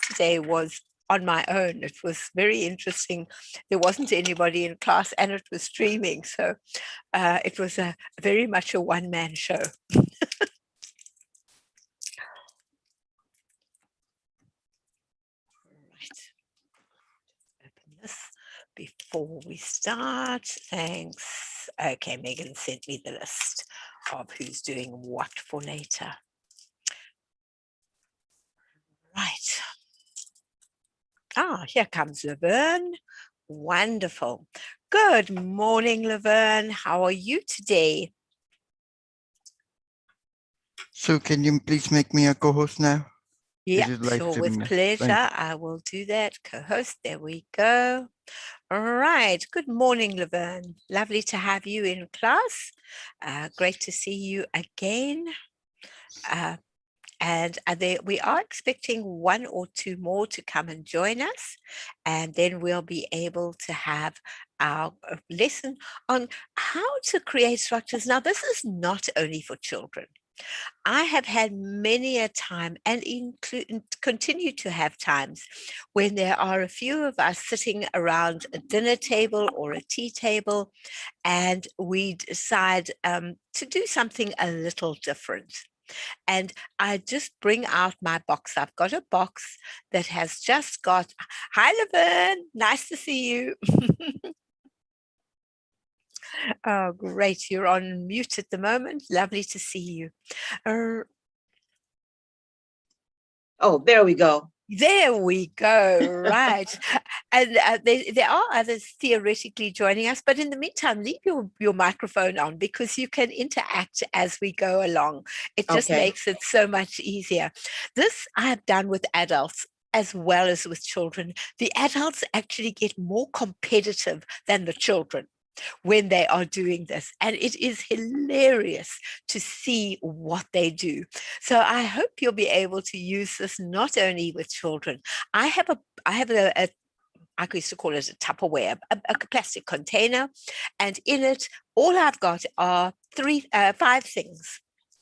today was on my own. It was very interesting. There wasn't anybody in class and it was streaming. So it was very much a one-man show. Right. Open this before we start. Thanks. Okay, Megan sent me the list of who's doing what for later. Right. Ah, here comes Laverne. Wonderful. Good morning, Laverne. How are you today? So can you please make me a co-host now? Yeah, sure, with pleasure. I will do that. Co-host, there we go. All right. Good morning, Laverne. Lovely to have you in class. Great to see you again. And we are expecting one or two more to come and join us. And then we'll be able to have our lesson on how to create structures. Now, this is not only for children. I have had many a time and continue to have times when there are a few of us sitting around a dinner table or a tea table, and we decide to do something a little different. And I just bring out my box. I've got a box that has just got, hi, Laverne, nice to see you. Oh, great. You're on mute at the moment. Lovely to see you. Oh, there we go. There we go. Right. And there are others theoretically joining us, but in the meantime, leave your microphone on because you can interact as we go along. It just makes it so much easier. This I've done with adults as well as with children. The adults actually get more competitive than the children when they are doing this. And it is hilarious to see what they do. So I hope you'll be able to use this not only with children. I have a I used to call it a Tupperware, a plastic container. And in it, all I've got are 5 things.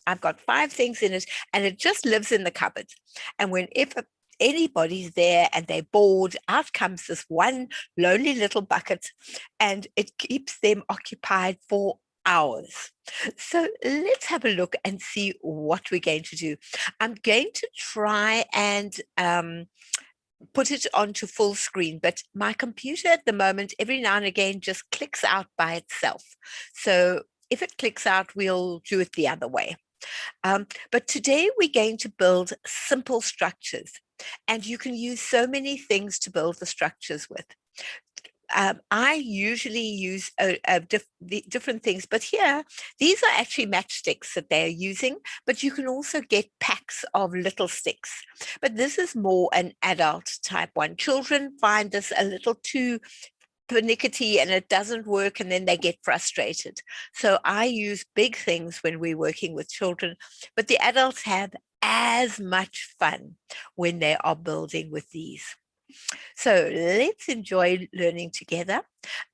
I've got 5 things in it, and it just lives in the cupboard. And whenever anybody's there and they're bored, out comes this one lonely little bucket, and it keeps them occupied for hours. So let's have a look and see what we're going to do. I'm going to try and put it onto full screen, but my computer at the moment, every now and again, just clicks out by itself. So if it clicks out, we'll do it the other way. But today we're going to build simple structures, and you can use so many things to build the structures with. I usually use different things, but here, these are actually matchsticks that they're using, but you can also get packs of little sticks. But this is more an adult type one. Children find this a little too pernickety and it doesn't work, and then they get frustrated. So I use big things when we're working with children, but the adults have as much fun when they are building with these. So let's enjoy learning together.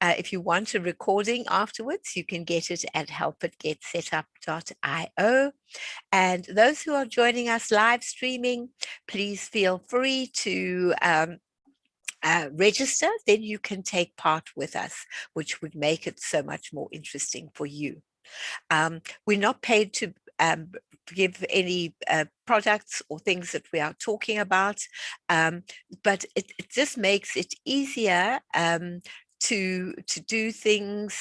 If you want a recording afterwards, you can get it at helpitgetsetup.io. And those who are joining us live streaming, please feel free to register, then you can take part with us, which would make it so much more interesting for you. We're not paid to give any products or things that we are talking about, but it just makes it easier to do things.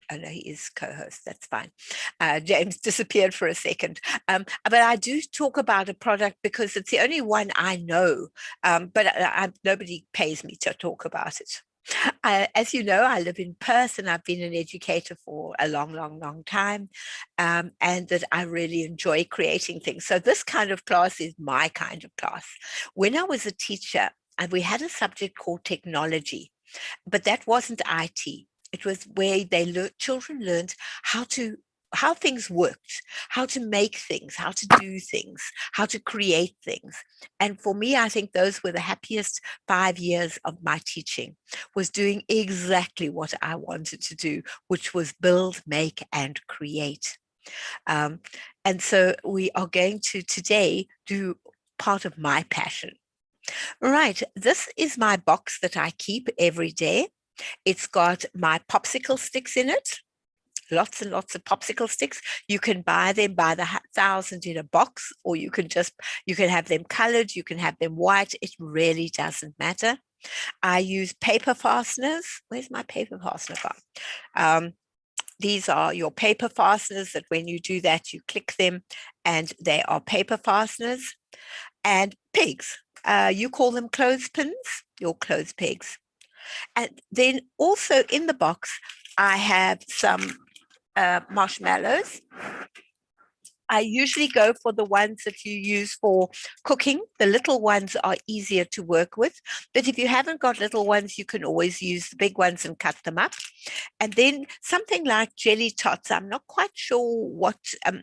Oh no, he is co-host. That's fine. James disappeared for a second. But I do talk about a product because it's the only one I know, but nobody pays me to talk about it. As you know, I live in Perth and I've been an educator for a long, long, long time, and that I really enjoy creating things. So this kind of class is my kind of class. When I was a teacher, we had a subject called technology, but that wasn't IT. It was where children learned how things worked, how to make things, how to do things, how to create things. And for me, I think those were the happiest 5 years of my teaching, was doing exactly what I wanted to do, which was build, make, and create. And so we are going to today do part of my passion. Right, this is my box that I keep every day. It's got my popsicle sticks in it, lots and lots of popsicle sticks. You can buy them by the 1,000 in a box, or you can have them colored, you can have them white. It really doesn't matter. I use paper fasteners. Where's my paper fastener from? These are your paper fasteners that when you do that, you click them and they are paper fasteners. And pegs, you call them clothespins, your clothes pegs. And then also in the box, I have some marshmallows. I usually go for the ones that you use for cooking. The little ones are easier to work with. But if you haven't got little ones, you can always use the big ones and cut them up. And then something like jelly tots. I'm not quite sure what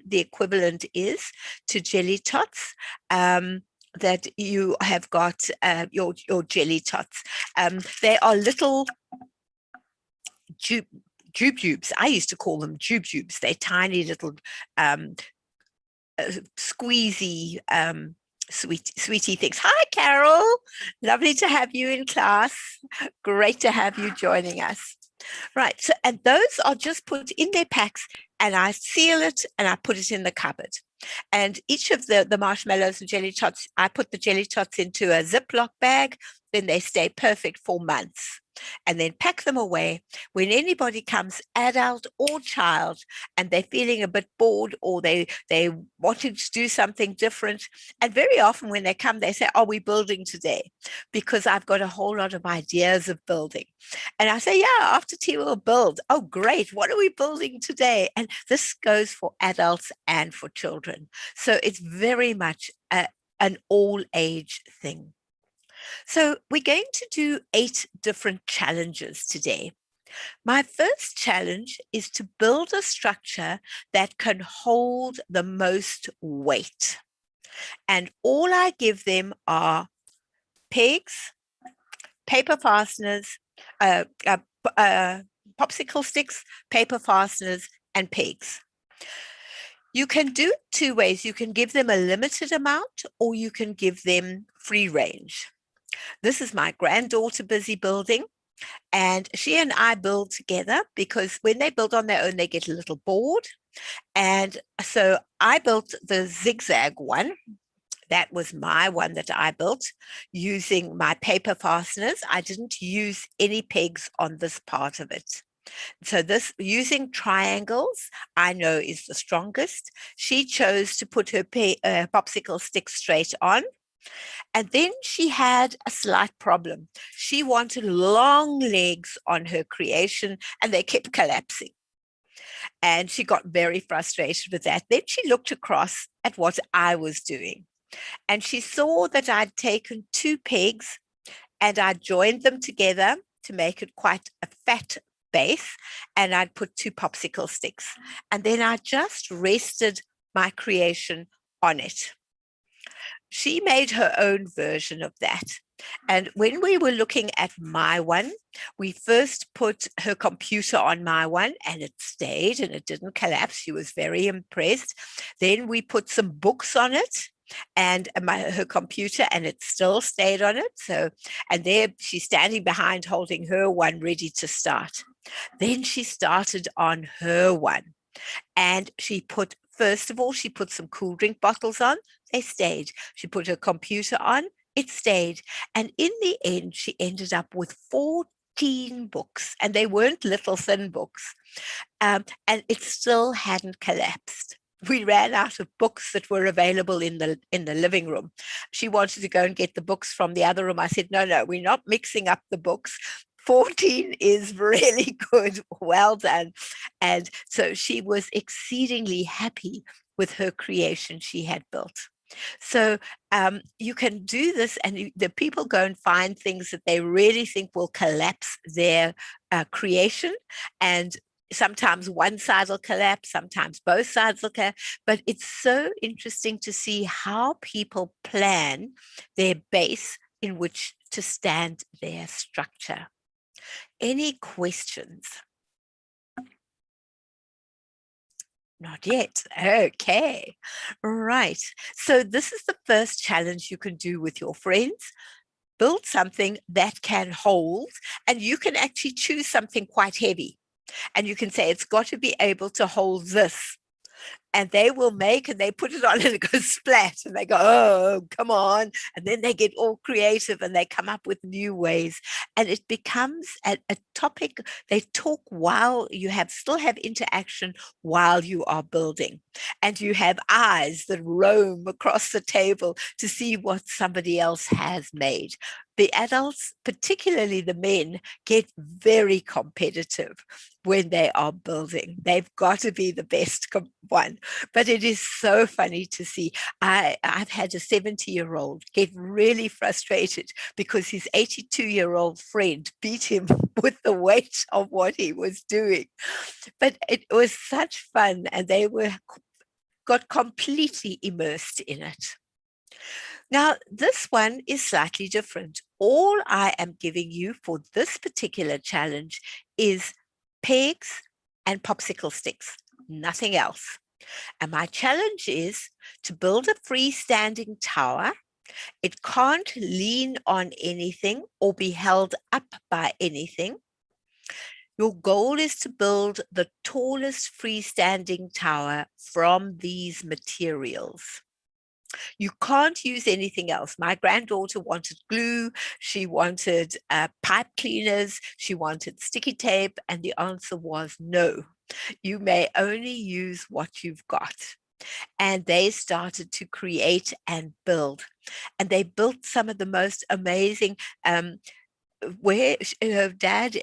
the equivalent is to jelly tots. That you have got your jelly tots. They are little jubes. I used to call them jubes. They're tiny little squeezy sweetie things. Hi, Carol. Lovely to have you in class. Great to have you joining us. Right. So, and those are just put in their packs, and I seal it and I put it in the cupboard. And each of the marshmallows and jelly tots, I put the jelly tots into a Ziploc bag, then they stay perfect for months. And then pack them away. When anybody comes, adult or child, and they're feeling a bit bored or they wanting to do something different. And very often when they come, they say, "Are we building today?" Because I've got a whole lot of ideas of building. And I say, "Yeah, after tea we'll build." "Oh, great. What are we building today?" And this goes for adults and for children. So it's very much an all age thing. So we're going to do 8 different challenges today. My first challenge is to build a structure that can hold the most weight. And all I give them are pegs, paper fasteners, popsicle sticks, paper fasteners, and pegs. You can do it 2 ways. You can give them a limited amount or you can give them free range. This is my granddaughter busy building, and she and I build together because when they build on their own, they get a little bored. And so I built the zigzag one. That was my one that I built using my paper fasteners. I didn't use any pegs on this part of it. So this using triangles, I know is the strongest. She chose to put her popsicle stick straight on. And then she had a slight problem. She wanted long legs on her creation and they kept collapsing. And she got very frustrated with that. Then she looked across at what I was doing. And she saw that I'd taken 2 pegs and I joined them together to make it quite a fat base. And I'd put 2 popsicle sticks. And then I just rested my creation on it. She made her own version of that. And when we were looking at my one, we first put her computer on my one and it stayed and it didn't collapse. She was very impressed. Then we put some books on it and her computer and it still stayed on it. So, and there she's standing behind holding her one ready to start. Then she started on her one and first of all, she put some cool drink bottles on. They stayed. She put her computer on. It stayed. And in the end, she ended up with 14 books. And they weren't little thin books. And it still hadn't collapsed. We ran out of books that were available in the living room. She wanted to go and get the books from the other room. I said, no, we're not mixing up the books. 14 is really good. Well done. And so she was exceedingly happy with her creation she had built. So you can do this and the people go and find things that they really think will collapse their creation. And sometimes one side will collapse, sometimes both sides will collapse. But it's so interesting to see how people plan their base in which to stand their structure. Any questions? Not yet. Okay. Right. So this is the first challenge you can do with your friends. Build something that can hold, and you can actually choose something quite heavy. And you can say it's got to be able to hold this, and they will make, and they put it on and it goes splat, and they go, oh, come on. And then they get all creative and they come up with new ways, and it becomes a topic. They talk while you still have interaction while you are building, and you have eyes that roam across the table to see what somebody else has made. The adults, particularly the men, get very competitive when they are building. They've got to be the best one. But it is so funny to see. I've had a 70-year-old get really frustrated because his 82-year-old friend beat him with the weight of what he was doing. But it was such fun, and they got completely immersed in it. Now, this one is slightly different. All I am giving you for this particular challenge is pegs and popsicle sticks, nothing else. And my challenge is to build a freestanding tower. It can't lean on anything or be held up by anything. Your goal is to build the tallest freestanding tower from these materials. You can't use anything else. My granddaughter wanted glue. She wanted pipe cleaners. She wanted sticky tape. And the answer was no. You may only use what you've got. And they started to create and build. And they built some of the most amazing where her dad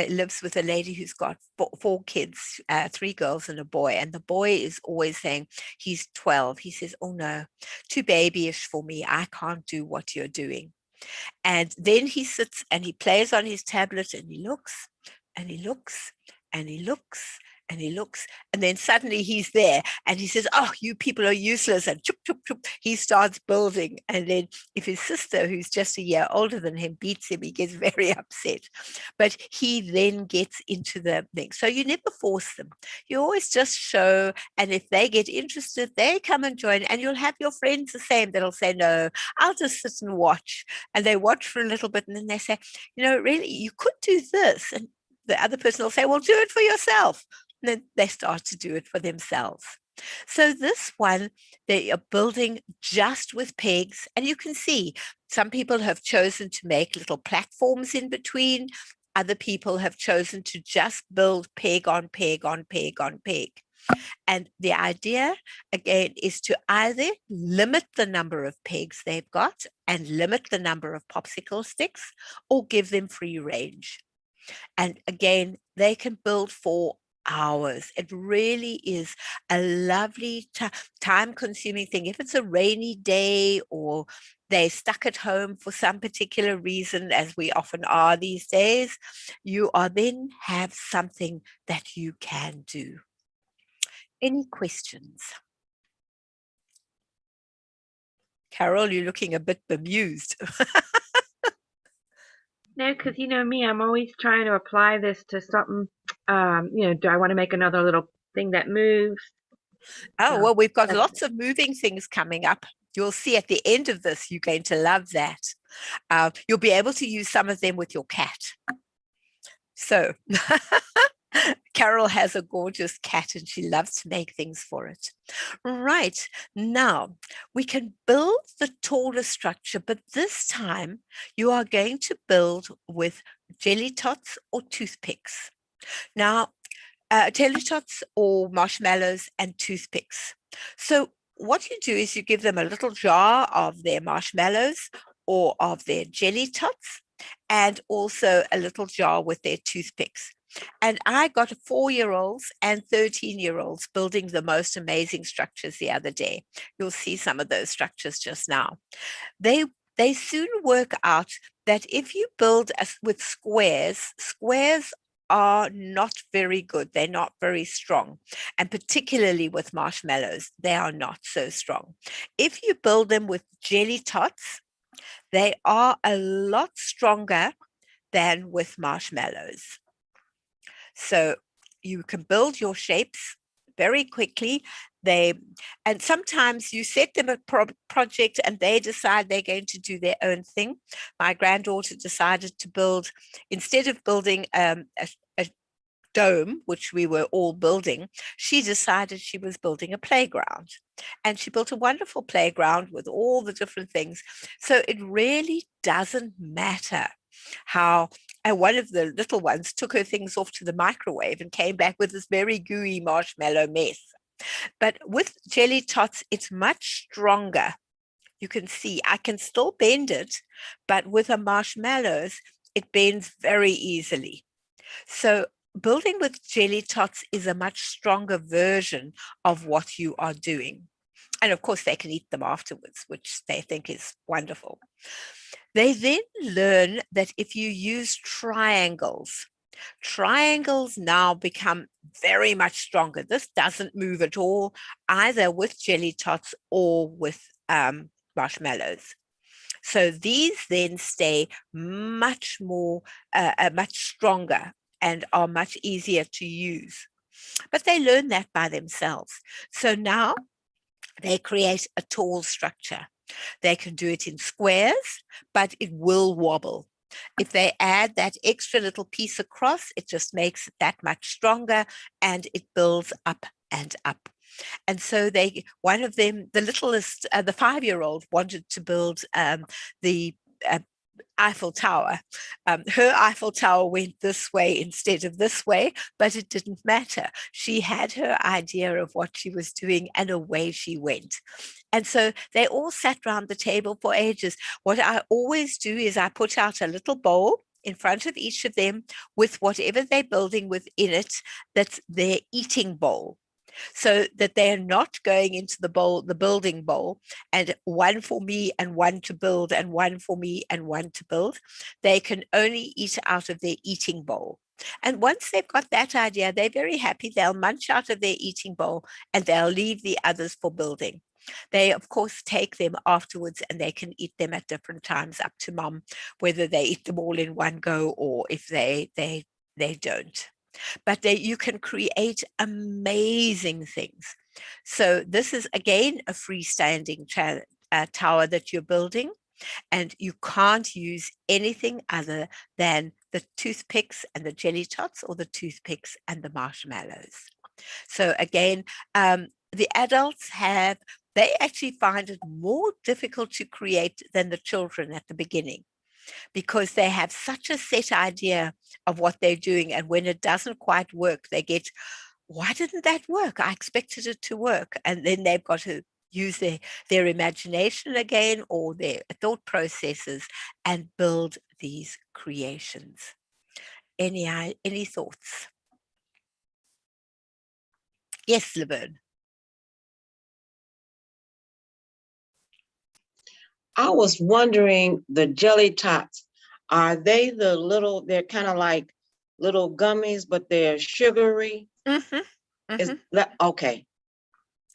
lives with a lady who's got four kids, 3 girls and a boy, and the boy is always saying he's 12. He says, oh no, too babyish for me, I can't do what you're doing. And then he sits and he plays on his tablet, and he looks and he looks and he looks and he looks, and then suddenly he's there and he says, oh, you people are useless, and choop, choop, choop, he starts building. And then if his sister, who's just a year older than him, beats him, he gets very upset. But he then gets into the thing. So you never force them. You always just show, and if they get interested, they come and join, and you'll have your friends the same that'll say, no, I'll just sit and watch. And they watch for a little bit, and then they say, really, you could do this. And the other person will say, well, do it for yourself. And then they start to do it for themselves. So this one, they are building just with pegs. And you can see some people have chosen to make little platforms in between. Other people have chosen to just build peg on peg on peg on peg. And the idea, again, is to either limit the number of pegs they've got and limit the number of popsicle sticks, or give them free range. And again, they can build for hours. It really is a lovely time-consuming thing. If it's a rainy day or they're stuck at home for some particular reason, as we often are these days, you are then have something that you can do. Any questions? Carol, you're looking a bit bemused. No, because you know me, I'm always trying to apply this to something. Do I want to make another little thing that moves? Oh, well, we've got lots of moving things coming up. You'll see at the end of this, you're going to love that. You'll be able to use some of them with your cat. So Carol has a gorgeous cat and she loves to make things for it. Right, now we can build the taller structure, but this time you are going to build with jelly tots or toothpicks. Now, jelly tots or marshmallows and toothpicks. So what you do is you give them a little jar of their marshmallows or of their jelly tots, and also a little jar with their toothpicks. And I got 4-year-olds and 13-year-olds building the most amazing structures the other day. You'll see some of those structures just now. They soon work out that if you build with squares are not very good. They're not very strong. And particularly with marshmallows, they are not so strong. If you build them with jelly tots, they are a lot stronger than with marshmallows. So you can build your shapes very quickly. And sometimes you set them a project and they decide they're going to do their own thing. My granddaughter decided to build, instead of building a dome, which we were all building, she decided she was building a playground. And she built a wonderful playground with all the different things. So it really doesn't matter how, and one of the little ones took her things off to the microwave and came back with this very gooey marshmallow mess. But with jelly tots, it's much stronger. You can see I can still bend it, but with the marshmallows, it bends very easily. So building with jelly tots is a much stronger version of what you are doing. And of course, they can eat them afterwards, which they think is wonderful. They then learn that if you use triangles now become very much stronger. This doesn't move at all, either with jelly tots or with marshmallows. So these then stay much stronger and are much easier to use. But they learn that by themselves. So now they create a tall structure. They can do it in squares, but it will wobble. If they add that extra little piece across, it just makes it that much stronger and it builds up and up. And so one of them, the littlest, the 5-year-old wanted to build the Eiffel Tower. Her Eiffel Tower went this way instead of this way, but it didn't matter. She had her idea of what she was doing and away she went. And so they all sat around the table for ages. What I always do is I put out a little bowl in front of each of them with whatever they're building within it, that's their eating bowl, so that they're not going into the building bowl, and one for me and one to build and one for me and one to build. They can only eat out of their eating bowl. And once they've got that idea, they're very happy. They'll munch out of their eating bowl and they'll leave the others for building. They, of course, take them afterwards and they can eat them at different times, up to mom, whether they eat them all in one go or if they don't. But you can create amazing things. So this is, again, a freestanding tower that you're building, and you can't use anything other than the toothpicks and the jelly tots, or the toothpicks and the marshmallows. So again, the adults they actually find it more difficult to create than the children at the beginning, because they have such a set idea of what they're doing. And when it doesn't quite work, they get, why didn't that work? I expected it to work. And then they've got to use their imagination again, or their thought processes, and build these creations. Any thoughts? Yes, Laverne. I was wondering, the jelly tots, are they they're kind of like little gummies, but they're sugary? Mm-hmm. Mm-hmm. Is that okay?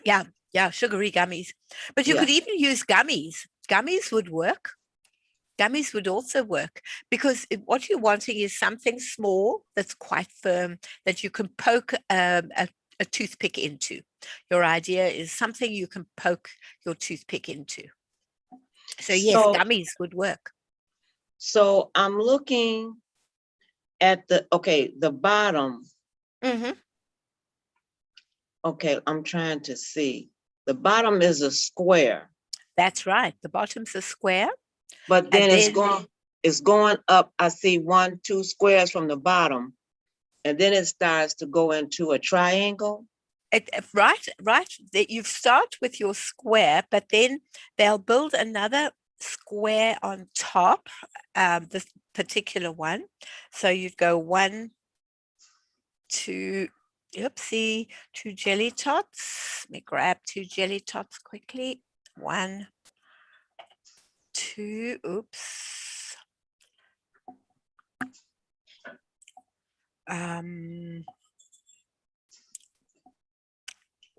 Yeah, sugary gummies. But you could even use gummies. Gummies would work. Gummies would also work, because what you're wanting is something small that's quite firm that you can poke a toothpick into. Your idea is something you can poke your toothpick into. So yes, gummies would work. So I'm looking at the bottom. Mm-hmm. Okay, I'm trying to see. The bottom is a square. That's right. The bottom's a square. But then it's going up. I see 1, 2 squares from the bottom. And then it starts to go into a triangle. Right. You start with your square, but then they'll build another square on top, this particular one. So you'd go 1, 2, oopsie, 2 jelly tots. Let me grab 2 jelly tots quickly. 1, 2, oops.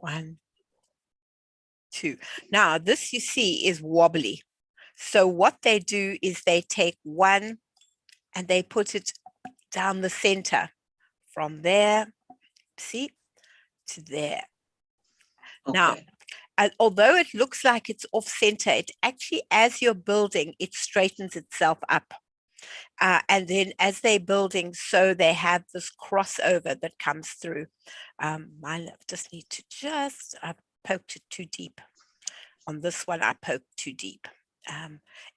1, 2. Now this, you see, is wobbly. So what they do is they take 1 and they put it down the center from there, see, to there. Okay. Now, although it looks like it's off center, it actually, as you're building, it straightens itself up. And then as they're building, so they have this crossover that comes through. I just need to I poked it too deep. On this one, I poked too deep.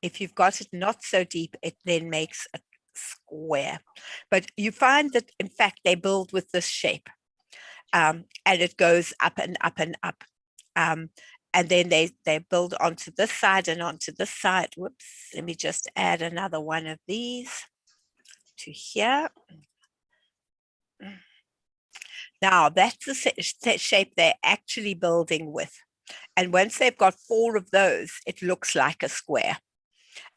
If you've got it not so deep, it then makes a square. But you find that, in fact, they build with this shape. And it goes up and up and up. And then they build onto this side and onto this side. Whoops, let me just add another one of these to here. Now that's the shape they're actually building with. And once they've got 4 of those, it looks like a square.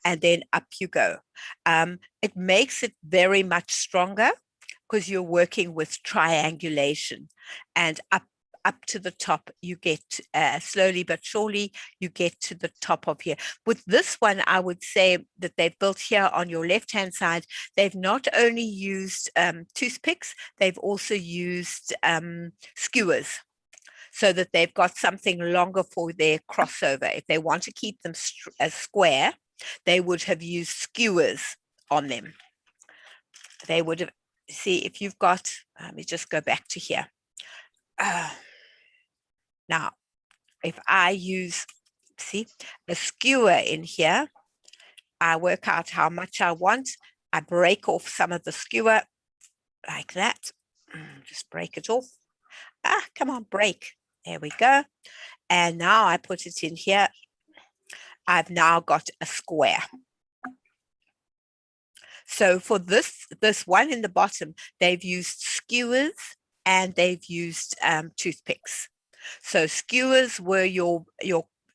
And then up you go. It makes it very much stronger because you're working with triangulation, and up to the top you get slowly but surely you get to the top of here. With this one, I would say that they've built here on your left hand side, they've not only used toothpicks, they've also used skewers, so that they've got something longer for their crossover. If they want to keep them square, they would have used skewers on them. They would have, see, if you've got, let me just go back to here. Now, if I use, see, a skewer in here, I work out how much I want. I break off some of the skewer like that. Just break it off. Come on, break. There we go. And now I put it in here. I've now got a square. So for this one in the bottom, they've used skewers and they've used toothpicks. So skewers were your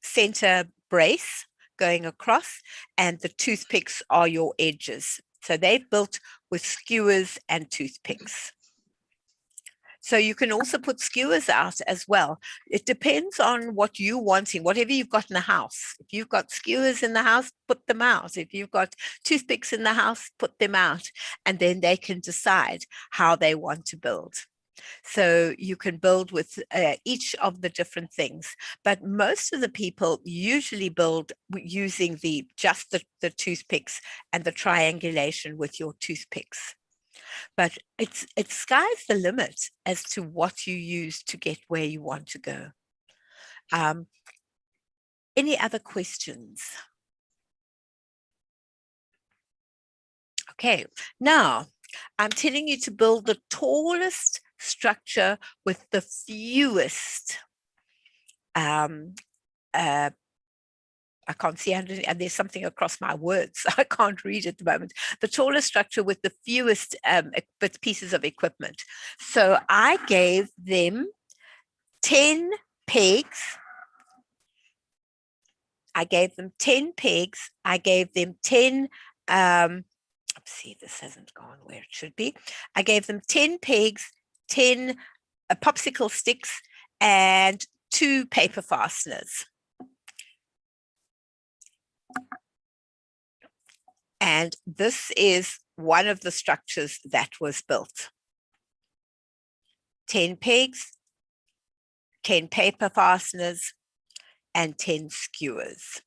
center brace going across, and the toothpicks are your edges. So they've built with skewers and toothpicks. So you can also put skewers out as well. It depends on what you're wanting, whatever you've got in the house. If you've got skewers in the house, put them out. If you've got toothpicks in the house, put them out. And then they can decide how they want to build. So you can build with each of the different things. But most of the people usually build using just the toothpicks and the triangulation with your toothpicks. But it's sky's the limit as to what you use to get where you want to go. Any other questions? Okay, now I'm telling you to build the tallest structure with the fewest I can't see, and there's something across my words. I can't read at the moment. The tallest structure with the fewest pieces of equipment. So I gave them 10 pegs. I gave them 10 pegs. I gave them 10, see, this hasn't gone where it should be. I gave them 10 pegs, 10 popsicle sticks, and 2 paper fasteners. And this is one of the structures that was built. 10 pegs, 10 paper fasteners, and 10 skewers.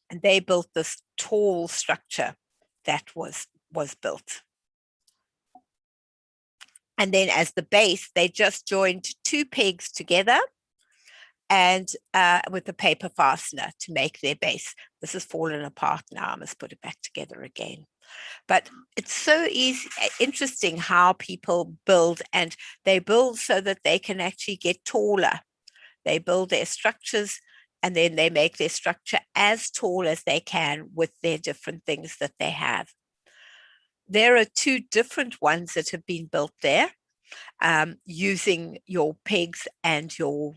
And they built this tall structure that was built. And then as the base, they just joined 2 pegs together and with a paper fastener to make their base. This has fallen apart now. I must put it back together again. But it's so easy, interesting how people build, and they build so that they can actually get taller. They build their structures and then they make their structure as tall as they can with their different things that they have. There are 2 different ones that have been built there using your pegs and your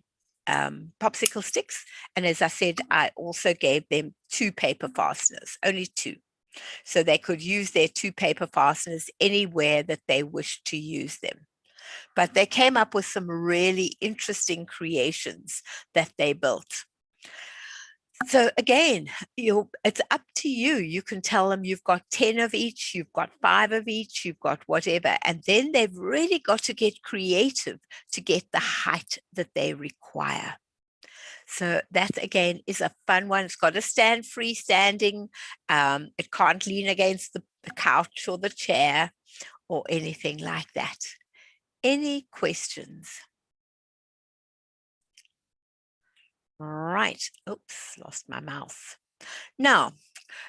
popsicle sticks. And as I said, I also gave them 2 paper fasteners, only 2. So they could use their 2 paper fasteners anywhere that they wished to use them. But they came up with some really interesting creations that they built. So again, it's up to you. You can tell them you've got 10 of each, you've got 5 of each, you've got whatever. And then they've really got to get creative to get the height that they require. So that again is a fun one. It's got to stand freestanding. It can't lean against the couch or the chair or anything like that. Any questions? Right. Oops, lost my mouse. Now,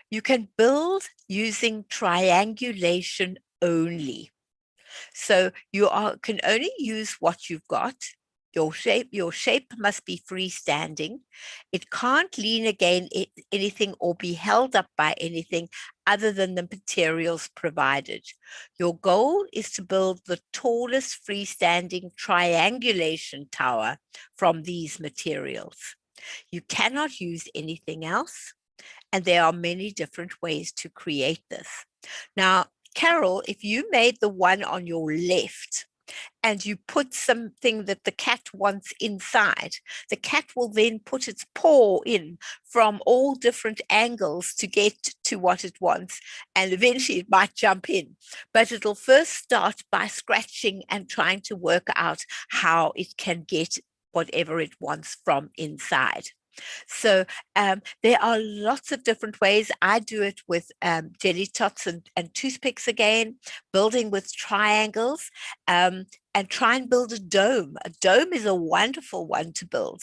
you can build using triangulation only. So you can only use what you've got. Your shape must be freestanding. It can't lean against anything or be held up by anything other than the materials provided. Your goal is to build the tallest freestanding triangulation tower from these materials. You cannot use anything else, and there are many different ways to create this. Now, Carol, if you made the one on your left and you put something that the cat wants inside, the cat will then put its paw in from all different angles to get to what it wants, and eventually it might jump in. But it'll first start by scratching and trying to work out how it can get whatever it wants from inside. So there are lots of different ways. I do it with jelly tots and toothpicks again, building with triangles, and try and build a dome. A dome is a wonderful one to build.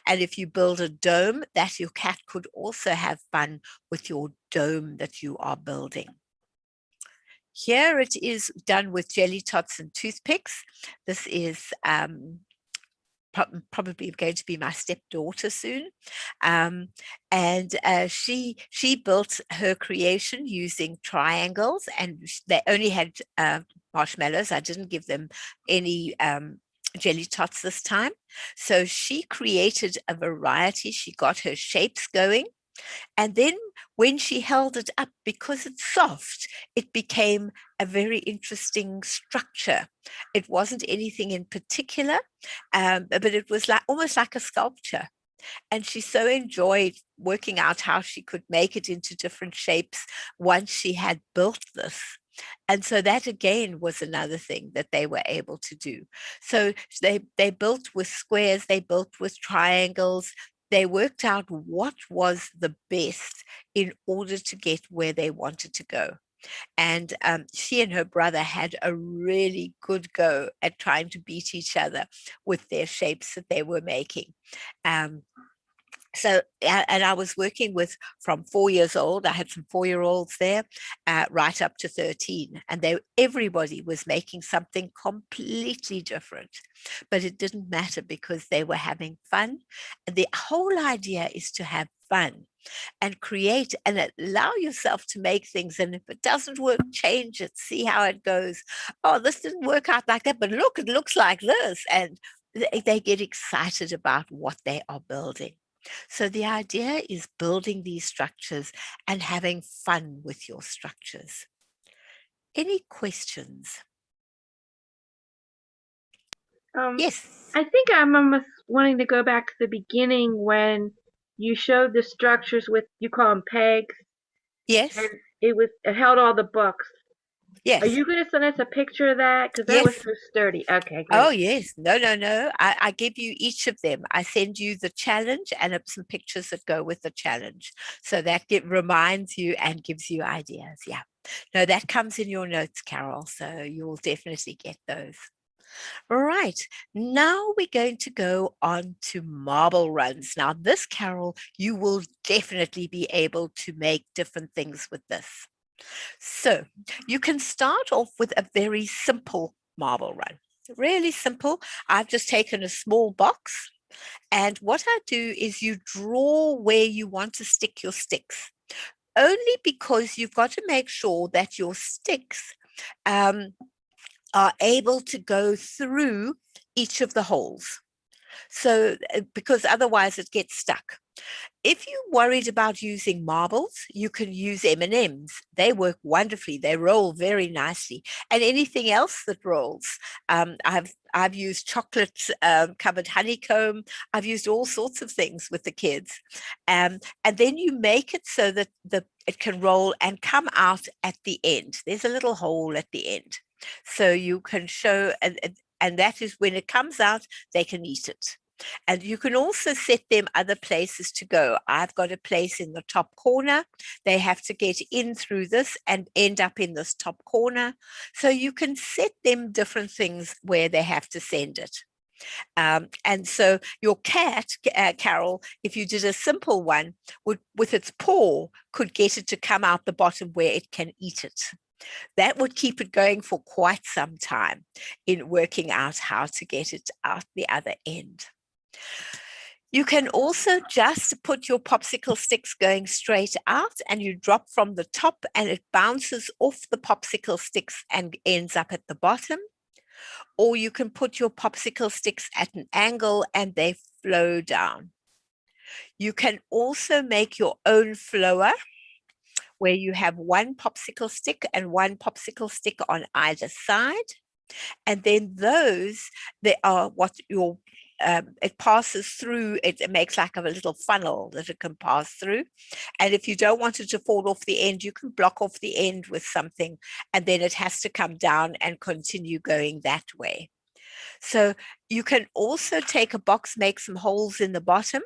And if you build a dome, that your cat could also have fun with your dome that you are building. Here it is done with jelly tots and toothpicks. This is probably going to be my stepdaughter soon. And she built her creation using triangles, and they only had marshmallows. I didn't give them any jelly tots this time. So she created a variety. She got her shapes going. And then when she held it up, because it's soft, it became a very interesting structure. It wasn't anything in particular, but it was like almost like a sculpture. And she so enjoyed working out how she could make it into different shapes once she had built this. And so that again was another thing that they were able to do. So they built with squares, they built with triangles, they worked out what was the best in order to get where they wanted to go. And she and her brother had a really good go at trying to beat each other with their shapes that they were making. So, and I was working with from 4 years old. I had some 4-year-olds there, right up to 13, and everybody was making something completely different. But it didn't matter because they were having fun. And the whole idea is to have fun and create and allow yourself to make things. And if it doesn't work, change it, see how it goes. Oh, this didn't work out like that, but look, it looks like this. And they get excited about what they are building. So the idea is building these structures and having fun with your structures. Any questions? Yes. I think I'm almost wanting to go back to the beginning when you showed the structures with, you call them pegs. Yes. And it held all the books. Yes. Are you going to send us a picture of that? Because that Yes. was so sturdy. Okay, great. Oh, yes. No. I give you each of them. I send you the challenge and some pictures that go with the challenge. So that reminds you and gives you ideas. Yeah. No, that comes in your notes, Carol. So you'll definitely get those. Right. Now we're going to go on to marble runs. Now this, Carol, you will definitely be able to make different things with this. So you can start off with a very simple marble run. Really simple. I've just taken a small box, and what I do is you draw where you want to stick your sticks, only because you've got to make sure that your sticks are able to go through each of the holes. So because otherwise it gets stuck. If you're worried about using marbles, you can use M&Ms. They work wonderfully. They roll very nicely. And anything else that rolls. I've used chocolate covered honeycomb. I've used all sorts of things with the kids. And then you make it so that it can roll and come out at the end. There's a little hole at the end. So you can show, and that is when it comes out, they can eat it. And you can also set them other places to go. I've got a place in the top corner. They have to get in through this and end up in this top corner. So you can set them different things where they have to send it. And so your cat, Carol, if you did a simple one, would, with its paw, could get it to come out the bottom where it can eat it. That would keep it going for quite some time in working out how to get it out the other end. You can also just put your popsicle sticks going straight out, and you drop from the top and it bounces off the popsicle sticks and ends up at the bottom. Or you can put your popsicle sticks at an angle and they flow down. You can also make your own flower where you have one popsicle stick and one popsicle stick on either side. And then those, they are what your it passes through, it makes like a little funnel that it can pass through. And if you don't want it to fall off the end, you can block off the end with something, and then it has to come down and continue going that way. So you can also take a box, make some holes in the bottom,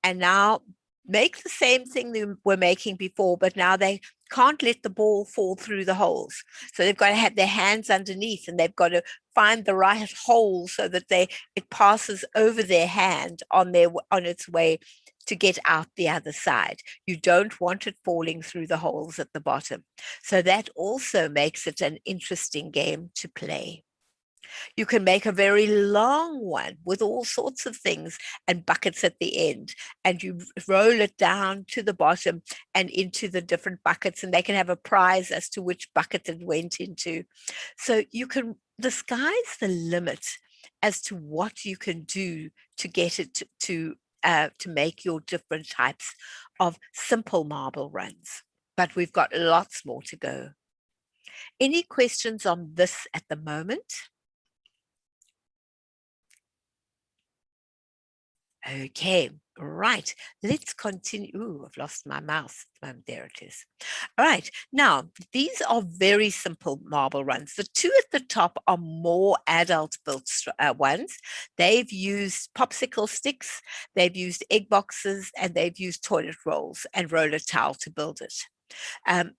and now make the same thing they were making before, but now they can't let the ball fall through the holes. So they've got to have their hands underneath, and they've got to find the right hole so that it passes over their hand on its way to get out the other side. You don't want it falling through the holes at the bottom. So that also makes it an interesting game to play. You can make a very long one with all sorts of things and buckets at the end, and you roll it down to the bottom and into the different buckets, and they can have a prize as to which bucket it went into. So the sky's the limit as to what you can do to get it to make your different types of simple marble runs. But we've got lots more to go. Any questions on this at the moment? Okay, right. Let's continue. Ooh, I've lost my mouse. There it is. All right. Now, these are very simple marble runs. The two at the top are more adult-built ones. They've used popsicle sticks, they've used egg boxes, and they've used toilet rolls and roller towel to build it.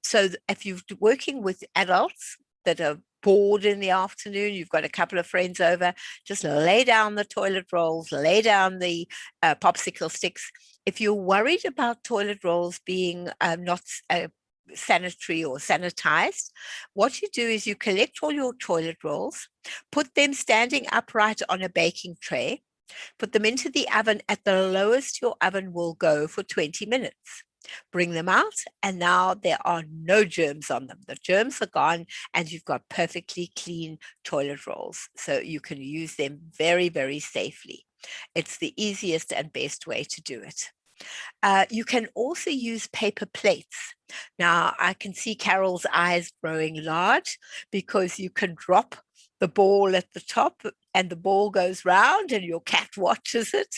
So if you're working with adults that are bored in the afternoon, you've got a couple of friends over, just lay down the toilet rolls, lay down the popsicle sticks. If you're worried about toilet rolls being not sanitary or sanitized, what you do is you collect all your toilet rolls, put them standing upright on a baking tray, put them into the oven at the lowest your oven will go for 20 minutes. Bring them out, and now there are no germs on them. The germs are gone, and you've got perfectly clean toilet rolls. So you can use them very, very safely. It's the easiest and best way to do it. You can also use paper plates. Now, I can see Carol's eyes growing large because you can drop the ball at the top and the ball goes round and your cat watches it.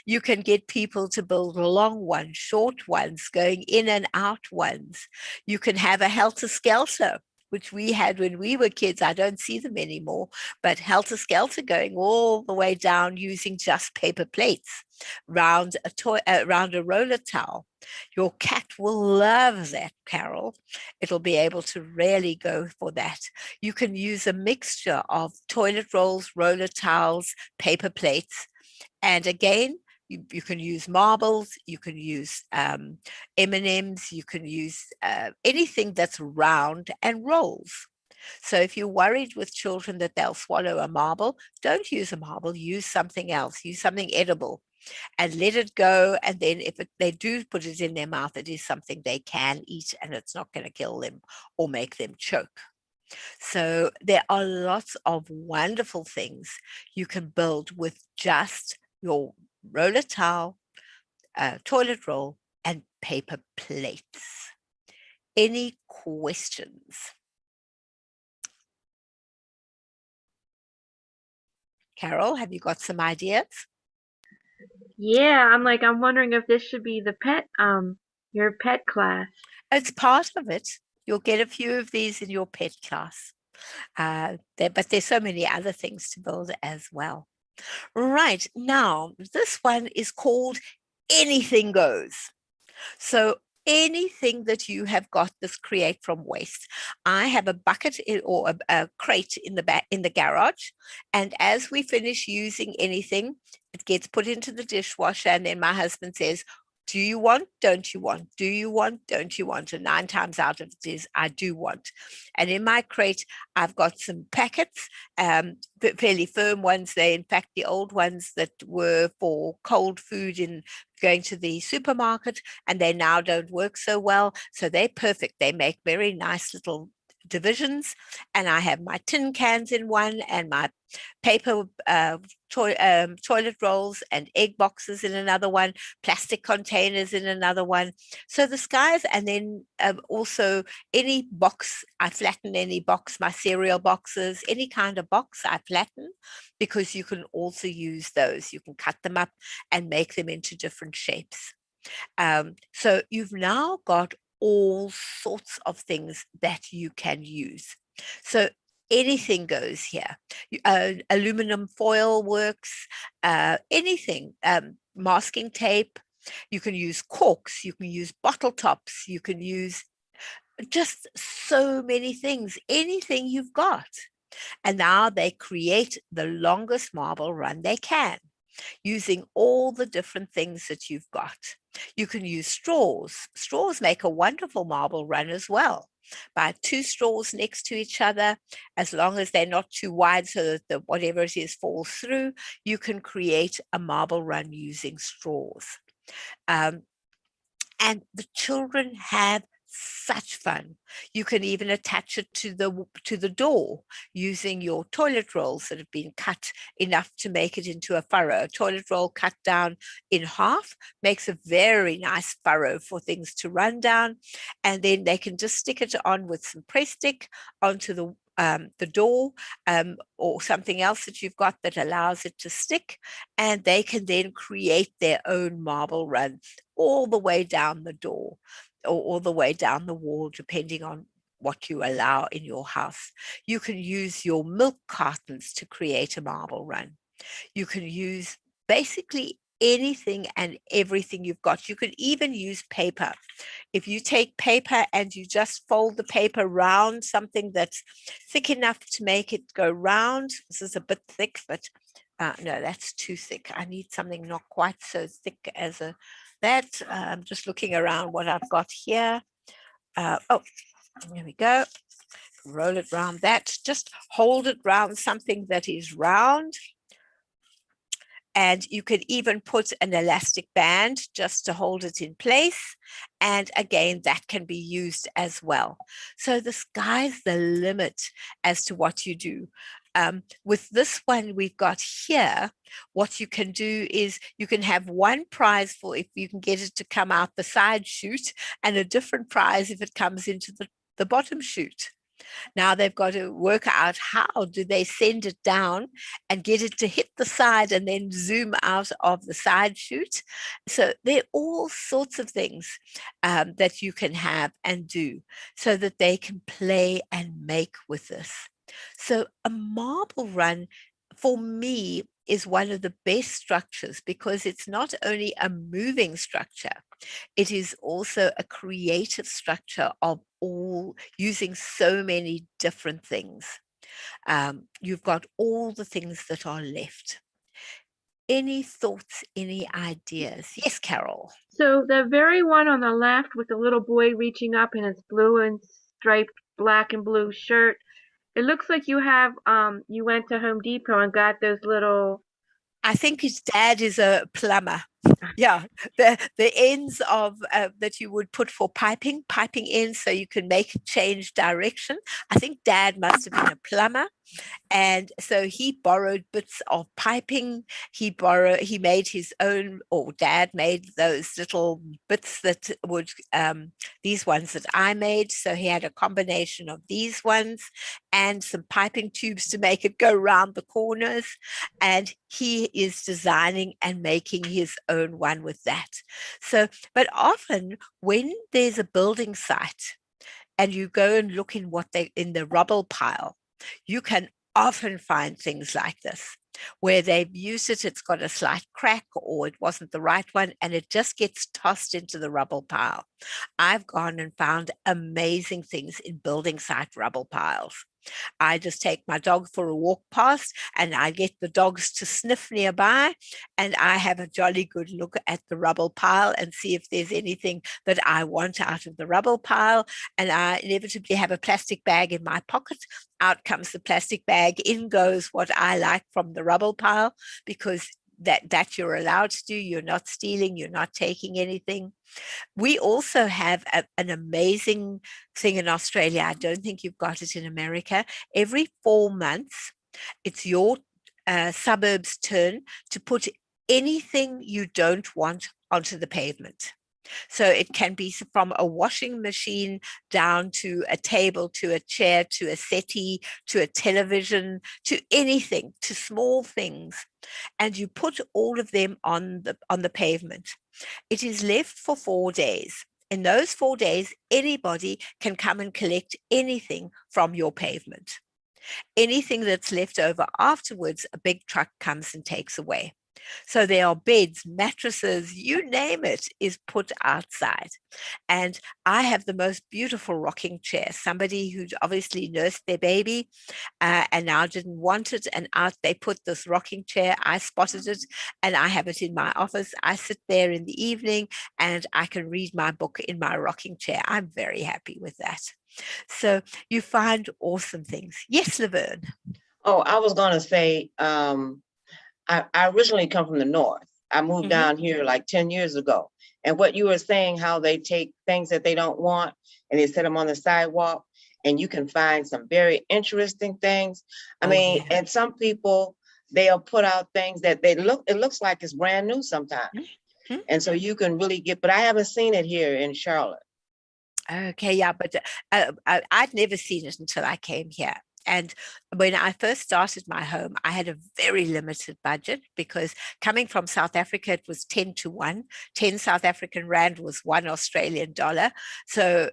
You can get people to build long ones, short ones, going in and out ones. You can have a helter-skelter, which we had when we were kids. I don't see them anymore, but helter-skelter going all the way down using just paper plates round a roller towel. Your cat will love that, Carol. It'll be able to really go for that. You can use a mixture of toilet rolls, roller towels, paper plates, and again, you can use marbles, you can use M&Ms, you can use anything that's round and rolls. So if you're worried with children that they'll swallow a marble, don't use a marble, use something else, use something edible and let it go. And then if they do put it in their mouth, it is something they can eat and it's not going to kill them or make them choke. So there are lots of wonderful things you can build with just your roller towel, toilet roll, and paper plates. Any questions? Carol, have you got some ideas? Yeah, I'm wondering if this should be the your pet class. It's part of it. You'll get a few of these in your pet class. But there's so many other things to build as well. Right, now, this one is called Anything Goes. So anything that you have got this create from waste. I have a bucket or a crate in the garage, and as we finish using anything, it gets put into the dishwasher, and then my husband says, do you want, don't you want, do you want, don't you want? And 9 times out of it is I do want. And in my crate, I've got some packets, fairly firm ones. They, in fact, the old ones that were for cold food in going to the supermarket, and they now don't work so well. So they're perfect. They make very nice little divisions, and I have my tin cans in one and my paper toilet rolls and egg boxes in another one, plastic containers in another one. So the skies, and then also any box, I flatten any box, my cereal boxes, any kind of box I flatten, because you can also use those. You can cut them up and make them into different shapes. So you've now got all sorts of things that you can use. So anything goes here. Aluminum foil works, anything, masking tape. You can use corks, you can use bottle tops, you can use just so many things, anything you've got. And now they create the longest marble run they can, using all the different things that you've got. You can use straws. Straws make a wonderful marble run as well. By 2 straws next to each other, as long as they're not too wide so that whatever it is falls through, you can create a marble run using straws. And the children have such fun. You can even attach it to the door using your toilet rolls that have been cut enough to make it into a furrow. A toilet roll cut down in half makes a very nice furrow for things to run down, and then they can just stick it on with some press stick onto the door, or something else that you've got that allows it to stick, and they can then create their own marble run all the way down the door or all the way down the wall, depending on what you allow in your house. You can use your milk cartons to create a marble run. You can use basically anything and everything you've got. You can even use paper. If you take paper and you just fold the paper round something that's thick enough to make it go round. This is a bit thick, but no, that's too thick. I need something not quite so thick as that. I'm just looking around what I've got here. Oh, there we go. Roll it round that. Just hold it round something that is round. And you could even put an elastic band just to hold it in place. And again, that can be used as well. So the sky's the limit as to what you do. With this one we've got here, what you can do is you can have one prize for if you can get it to come out the side chute, and a different prize if it comes into the bottom chute. Now they've got to work out how do they send it down and get it to hit the side and then zoom out of the side chute. So there are all sorts of things that you can have and do so that they can play and make with this. So a marble run for me is one of the best structures because it's not only a moving structure, it is also a creative structure of all using so many different things. You've got all the things that are left. Any thoughts, any ideas? Yes, Carol. So the very one on the left with the little boy reaching up in his blue and striped black and blue shirt, it looks like you have you went to Home Depot and got those little. I think his dad is a plumber. Yeah, the ends of that you would put for piping ends so you can make it change direction. I think Dad must have been a plumber, And so he borrowed bits of piping. He made his own, or dad made those little bits that would, these ones that I made. So he had a combination of these ones and some piping tubes to make it go round the corners. And he is designing and making his own one with that. So, but often when there's a building site and you go and look in what they in the rubble pile, you can often find things like this where they've used it, it's got a slight crack or it wasn't the right one, and it just gets tossed into the rubble pile. I've gone and found amazing things in building site rubble piles. I just take my dog for a walk past and I get the dogs to sniff nearby, and I have a jolly good look at the rubble pile and see if there's anything that I want out of the rubble pile. And I inevitably have a plastic bag in my pocket. Out comes the plastic bag, in goes what I like from the rubble pile, because that you're allowed to do. You're not stealing, you're not taking anything. We also have an amazing thing in Australia. I don't think you've got it in America. Every 4 months, it's your suburb's turn to put anything you don't want onto the pavement. So it can be from a washing machine down to a table, to a chair, to a settee, to a television, to anything, to small things. And you put all of them on the pavement. It is left for 4 days. In those 4 days, anybody can come and collect anything from your pavement. Anything that's left over afterwards, a big truck comes and takes away. So there are beds, mattresses, you name it, is put outside. And I have the most beautiful rocking chair. Somebody who'd obviously nursed their baby and now didn't want it. And out they put this rocking chair. I spotted it and I have it in my office. I sit there in the evening and I can read my book in my rocking chair. I'm very happy with that. So you find awesome things. Yes, Laverne. Oh, I was going to say, I originally come from the North. I moved down here like 10 years ago. And what you were saying, how they take things that they don't want and they set them on the sidewalk, and you can find some very interesting things. I mean, yeah. and some people, they'll put out things that it looks like it's brand new sometimes. And so you can really but I haven't seen it here in Charlotte. Okay, yeah, but I'd never seen it until I came here. And when I first started my home, I had a very limited budget because coming from South Africa, it was 10 to 1. 10 South African Rand was 1 Australian dollar. So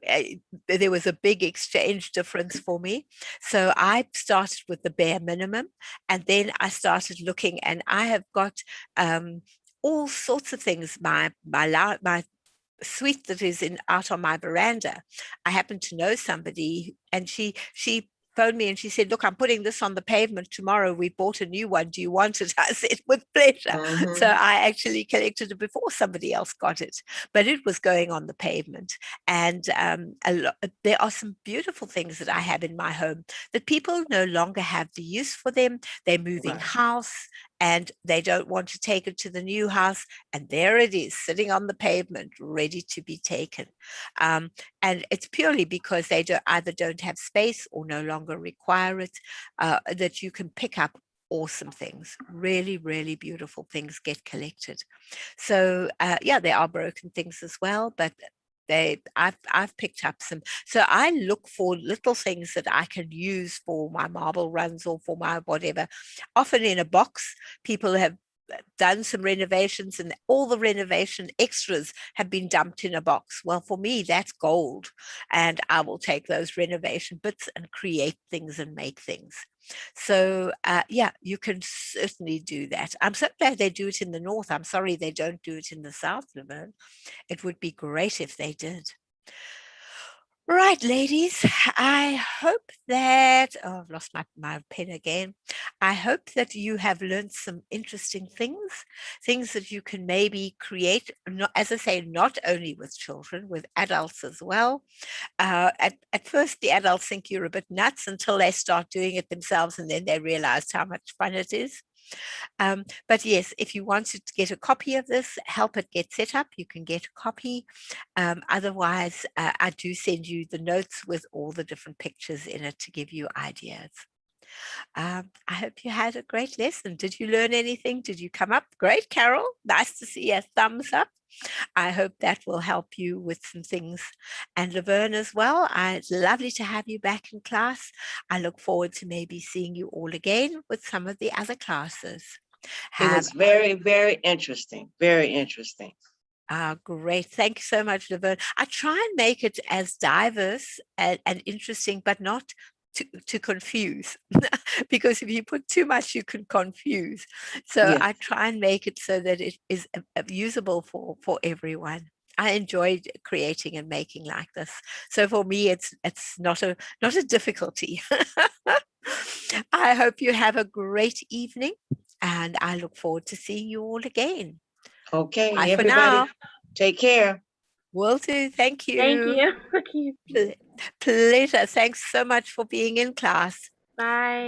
there was a big exchange difference for me. So I started with the bare minimum. And then I started looking, and I have got all sorts of things. My suite that is out on my veranda. I happen to know somebody, and she phoned me and she said, look, I'm putting this on the pavement tomorrow. We bought a new one. Do you want it? I said, with pleasure. So I actually collected it before somebody else got it, but it was going on the pavement. And there are some beautiful things that I have in my home that people no longer have the use for them. They're moving house and they don't want to take it to the new house. And there it is, sitting on the pavement, ready to be taken. And it's purely because they either don't have space or no longer require it, that you can pick up awesome things. Really, really beautiful things get collected. So yeah, there are broken things as well, but I've picked up some. So I look for little things that I can use for my marble runs or for my whatever. Often in a box, people have done some renovations and all the renovation extras have been dumped in a box. Well, for me, that's gold. And I will take those renovation bits and create things and make things. So yeah, you can certainly do that. I'm so glad they do it in the North. I'm sorry they don't do it in the South, Laverne. It would be great if they did. Right, ladies, I hope that, oh, I've lost my pen again. I hope that you have learned some interesting things that you can maybe create, not, as I say, not only with children, with adults as well. At first, the adults think you're a bit nuts until they start doing it themselves, and then they realize how much fun it is. But yes, if you wanted to get a copy of this, help it get set up, you can get a copy. Otherwise, I do send you the notes with all the different pictures in it to give you ideas. I hope you had a great lesson. Did you learn anything? Did you come up? Great, Carol. Nice to see a thumbs up. I hope that will help you with some things. And Laverne as well. It's lovely to have you back in class. I look forward to maybe seeing you all again with some of the other classes. It was very, very interesting. Very interesting. Great. Thank you so much, Laverne. I try and make it as diverse and interesting, but not to confuse, because if you put too much, you can confuse. So Yes. I try and make it so that it is usable for everyone. I enjoyed creating and making like this. So for me, it's not a difficulty. I hope you have a great evening, and I look forward to seeing you all again. Okay, Bye for everybody, now. take care. Will do. Thank you. Thank you. Pleasure. Thanks so much for being in class. Bye.